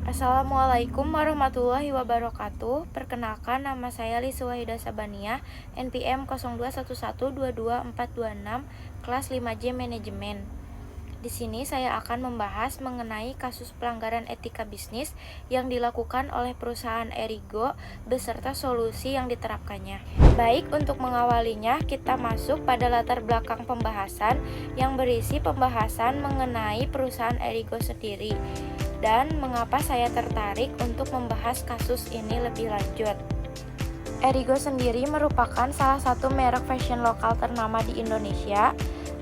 Assalamualaikum warahmatullahi wabarakatuh. Perkenalkan, nama saya Lissu Wahida Sabaniah, NPM 0211222426, kelas 5J Manajemen. Di sini saya akan membahas mengenai kasus pelanggaran etika bisnis yang dilakukan oleh perusahaan Erigo beserta solusi yang diterapkannya. Baik, untuk mengawalinya kita masuk pada latar belakang pembahasan yang berisi pembahasan mengenai perusahaan Erigo sendiri dan mengapa saya tertarik untuk membahas kasus ini lebih lanjut. Erigo sendiri merupakan salah satu merek fashion lokal ternama di Indonesia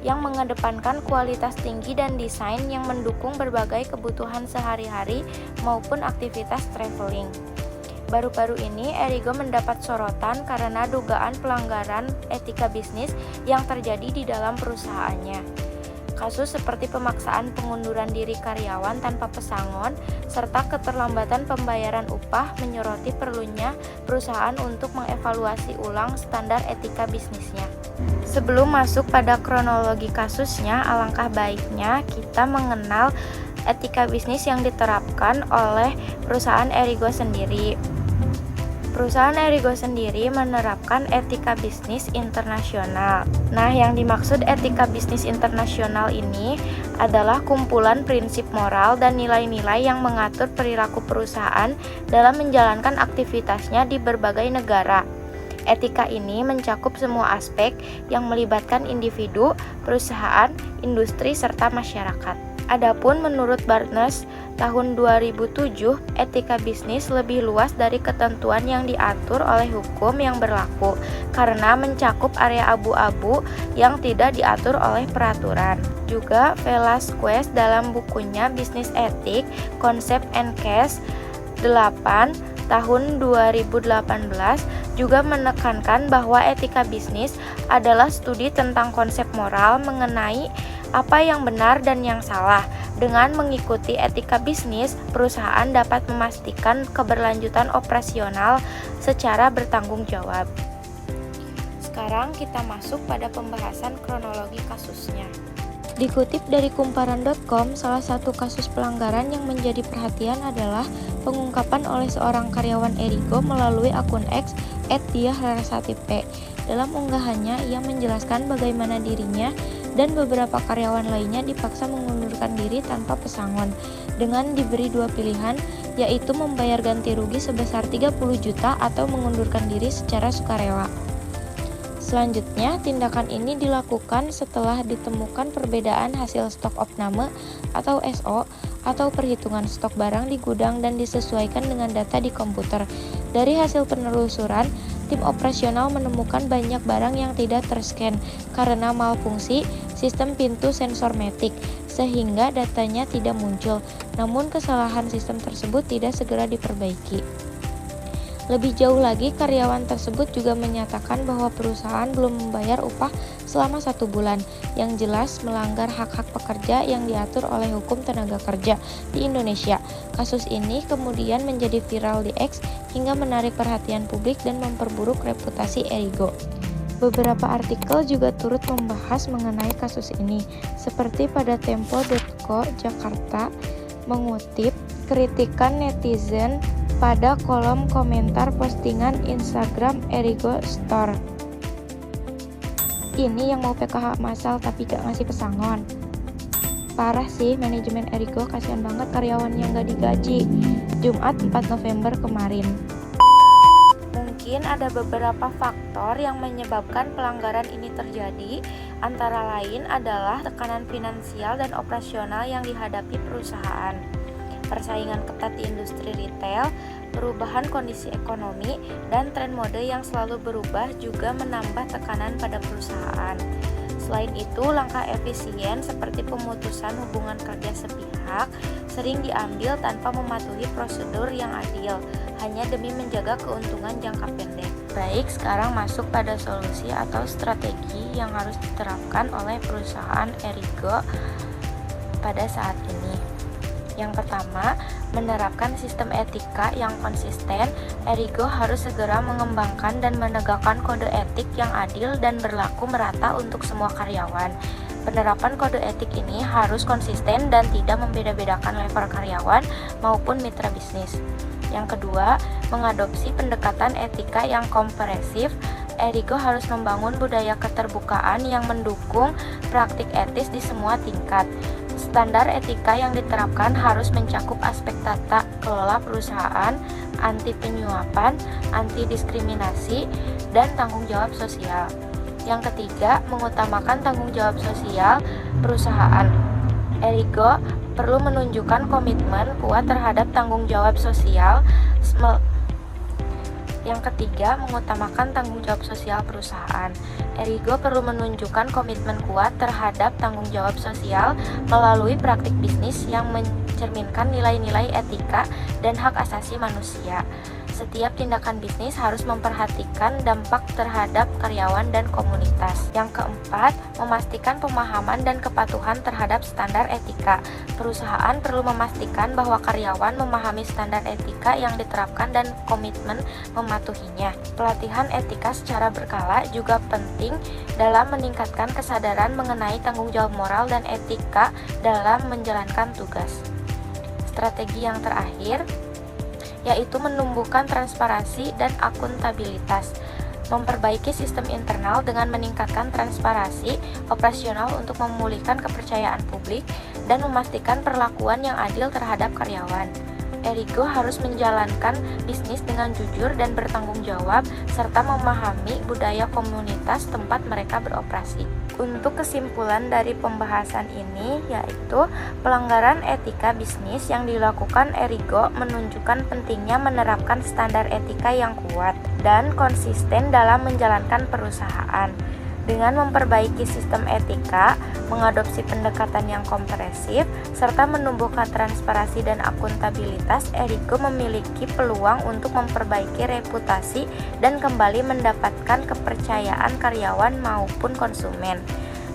yang mengedepankan kualitas tinggi dan desain yang mendukung berbagai kebutuhan sehari-hari maupun aktivitas traveling. Baru-baru ini Erigo mendapat sorotan karena dugaan pelanggaran etika bisnis yang terjadi di dalam perusahaannya. Kasus seperti pemaksaan pengunduran diri karyawan tanpa pesangon serta keterlambatan pembayaran upah menyoroti perlunya perusahaan untuk mengevaluasi ulang standar etika bisnisnya. Sebelum masuk pada kronologi kasusnya, alangkah baiknya kita mengenal etika bisnis yang diterapkan oleh perusahaan Erigo sendiri. Perusahaan Erigo sendiri menerapkan etika bisnis internasional. Nah, yang dimaksud etika bisnis internasional ini adalah kumpulan prinsip moral dan nilai-nilai yang mengatur perilaku perusahaan dalam menjalankan aktivitasnya di berbagai negara. Etika ini mencakup semua aspek yang melibatkan individu, perusahaan, industri, serta masyarakat. Adapun menurut Barnes tahun 2007, etika bisnis lebih luas dari ketentuan yang diatur oleh hukum yang berlaku karena mencakup area abu-abu yang tidak diatur oleh peraturan. Juga Velasquez dalam bukunya Business Ethics, Concept and Case 8 tahun 2018 juga menekankan bahwa etika bisnis adalah studi tentang konsep moral mengenai apa yang benar dan yang salah. Dengan mengikuti etika bisnis, perusahaan dapat memastikan keberlanjutan operasional secara bertanggung jawab. Sekarang kita masuk pada pembahasan kronologi kasusnya. Dikutip dari kumparan.com, salah satu kasus pelanggaran yang menjadi perhatian adalah pengungkapan oleh seorang karyawan Erigo melalui akun X @diahrarasati_p. Dalam unggahannya, ia menjelaskan bagaimana dirinya dan beberapa karyawan lainnya dipaksa mengundurkan diri tanpa pesangon dengan diberi dua pilihan, yaitu membayar ganti rugi sebesar 30 juta atau mengundurkan diri secara sukarela. Selanjutnya, tindakan ini dilakukan setelah ditemukan perbedaan hasil stok opname atau SO atau perhitungan stok barang di gudang dan disesuaikan dengan data di komputer. Dari hasil penelusuran, tim operasional menemukan banyak barang yang tidak terscan karena malfungsi sistem pintu sensor matic, sehingga datanya tidak muncul. Namun kesalahan sistem tersebut tidak segera diperbaiki. Lebih jauh lagi, karyawan tersebut juga menyatakan bahwa perusahaan belum membayar upah selama 1 bulan, yang jelas melanggar hak-hak pekerja yang diatur oleh hukum tenaga kerja di Indonesia. Kasus ini kemudian menjadi viral di X hingga menarik perhatian publik dan memperburuk reputasi Erigo. Beberapa artikel juga turut membahas mengenai kasus ini, seperti pada Tempo.co Jakarta mengutip kritikan netizen pada kolom komentar postingan Instagram Erigo Store. Ini yang mau PKH massal tapi gak ngasih pesangon. Parah sih manajemen Erigo, kasihan banget karyawannya gak digaji. Jumat 4 November kemarin. Mungkin ada beberapa faktor yang menyebabkan pelanggaran ini terjadi, antara lain adalah tekanan finansial dan operasional yang dihadapi perusahaan, persaingan ketat di industri retail, perubahan kondisi ekonomi, dan tren mode yang selalu berubah juga menambah tekanan pada perusahaan. Selain itu, langkah efisien seperti pemutusan hubungan kerja sepihak sering diambil tanpa mematuhi prosedur yang adil, hanya demi menjaga keuntungan jangka pendek. Baik, sekarang masuk pada solusi atau strategi yang harus diterapkan oleh perusahaan Erigo pada saat ini. Yang pertama, menerapkan sistem etika yang konsisten. Erigo harus segera mengembangkan dan menegakkan kode etik yang adil dan berlaku merata untuk semua karyawan. Penerapan kode etik ini harus konsisten dan tidak membeda-bedakan level karyawan maupun mitra bisnis. Yang kedua, mengadopsi pendekatan etika yang komprehensif. Erigo harus membangun budaya keterbukaan yang mendukung praktik etis di semua tingkat. Standar etika yang diterapkan harus mencakup aspek tata kelola perusahaan, anti penyuapan, anti diskriminasi, dan tanggung jawab sosial. Yang ketiga, mengutamakan tanggung jawab sosial perusahaan. Erigo perlu menunjukkan komitmen kuat terhadap tanggung jawab sosial. Yang ketiga, mengutamakan tanggung jawab sosial perusahaan. Erigo perlu menunjukkan komitmen kuat terhadap tanggung jawab sosial melalui praktik bisnis yang mencerminkan nilai-nilai etika dan hak asasi manusia. Setiap tindakan bisnis harus memperhatikan dampak terhadap karyawan dan komunitas. Yang keempat, memastikan pemahaman dan kepatuhan terhadap standar etika. Perusahaan perlu memastikan bahwa karyawan memahami standar etika yang diterapkan dan komitmen mematuhinya. Pelatihan etika secara berkala juga penting dalam meningkatkan kesadaran mengenai tanggung jawab moral dan etika dalam menjalankan tugas. Strategi yang terakhir yaitu menumbuhkan transparansi dan akuntabilitas. Memperbaiki sistem internal dengan meningkatkan transparansi operasional untuk memulihkan kepercayaan publik dan memastikan perlakuan yang adil terhadap karyawan. Erigo harus menjalankan bisnis dengan jujur dan bertanggung jawab, serta memahami budaya komunitas tempat mereka beroperasi. Untuk kesimpulan dari pembahasan ini, yaitu pelanggaran etika bisnis yang dilakukan Erigo menunjukkan pentingnya menerapkan standar etika yang kuat dan konsisten dalam menjalankan perusahaan. Dengan memperbaiki sistem etika, mengadopsi pendekatan yang komprehensif, serta menumbuhkan transparansi dan akuntabilitas, Erigo memiliki peluang untuk memperbaiki reputasi dan kembali mendapatkan kepercayaan karyawan maupun konsumen.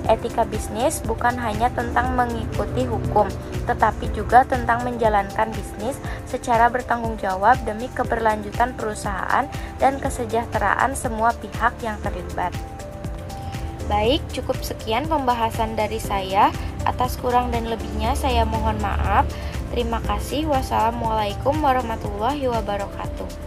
Etika bisnis bukan hanya tentang mengikuti hukum, tetapi juga tentang menjalankan bisnis secara bertanggung jawab demi keberlanjutan perusahaan dan kesejahteraan semua pihak yang terlibat. Baik, cukup sekian pembahasan dari saya. Atas kurang dan lebihnya saya mohon maaf. Terima kasih. Wassalamualaikum warahmatullahi wabarakatuh.